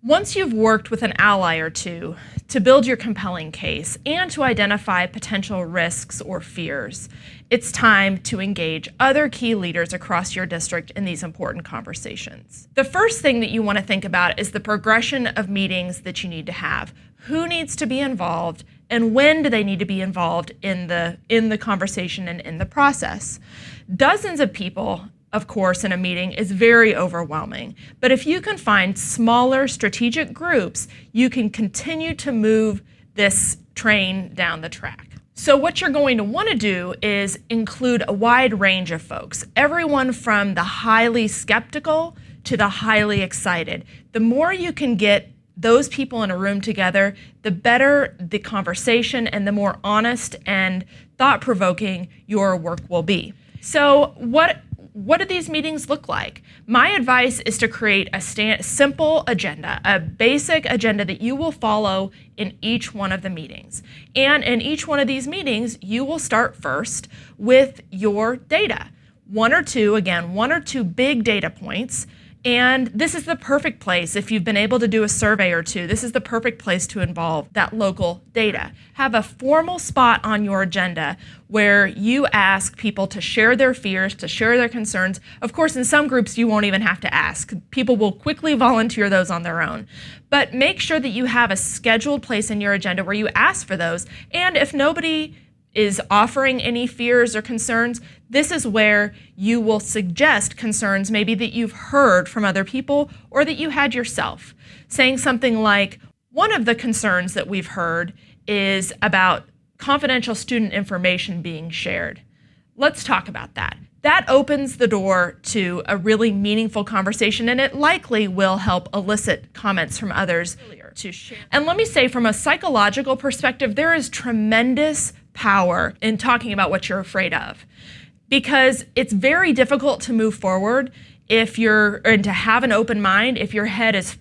Once you've worked with an ally or two to build your compelling case and to identify potential risks or fears, it's time to engage other key leaders across your district in these important conversations. The first thing that you want to think about is the progression of meetings that you need to have. Who needs to be involved and when do they need to be involved in the conversation and in the process? Dozens of people, of course, in a meeting is very overwhelming. But if you can find smaller strategic groups, you can continue to move this train down the track. So what you're going to want to do is include a wide range of folks, everyone from the highly skeptical to the highly excited. The more you can get those people in a room together, the better the conversation and the more honest and thought-provoking your work will be. So what do these meetings look like? My advice is to create a simple agenda, a basic agenda that you will follow in each one of the meetings. And in each one of these meetings, you will start first with your data. One or two big data points. And this is the perfect place, if you've been able to do a survey or two, this is the perfect place to involve that local data. Have a formal spot on your agenda where you ask people to share their fears, to share their concerns. Of course, in some groups, you won't even have to ask. People will quickly volunteer those on their own. But make sure that you have a scheduled place in your agenda where you ask for those. And if nobody is offering any fears or concerns, this is where you will suggest concerns maybe that you've heard from other people or that you had yourself. Saying something like, one of the concerns that we've heard is about confidential student information being shared. Let's talk about that. That opens the door to a really meaningful conversation, and it likely will help elicit comments from others to share. And let me say, from a psychological perspective, there is tremendous power in talking about what you're afraid of, because it's very difficult to move forward and to have an open mind if your head is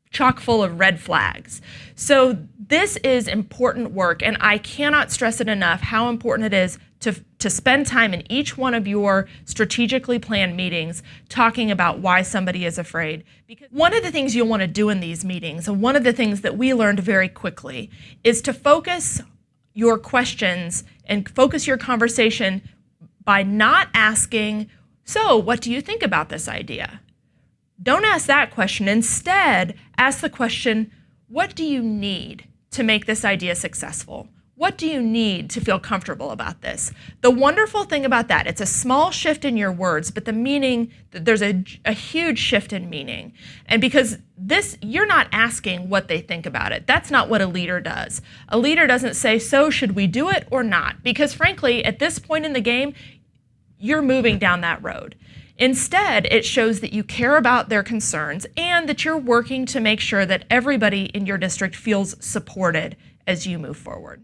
chock full of red flags. So this is important work, and I cannot stress it enough how important it is to spend time in each one of your strategically planned meetings talking about why somebody is afraid. Because one of the things you'll want to do in these meetings, and one of the things that we learned very quickly, is to focus your questions and focus your conversation by not asking, so what do you think about this idea? Don't ask that question. Instead, ask the question, what do you need to make this idea successful? What do you need to feel comfortable about this? The wonderful thing about that, it's a small shift in your words, but the meaning, there's a huge shift in meaning. And because you're not asking what they think about it. That's not what a leader does. A leader doesn't say, so should we do it or not? Because frankly, at this point in the game, you're moving down that road. Instead, it shows that you care about their concerns and that you're working to make sure that everybody in your district feels supported as you move forward.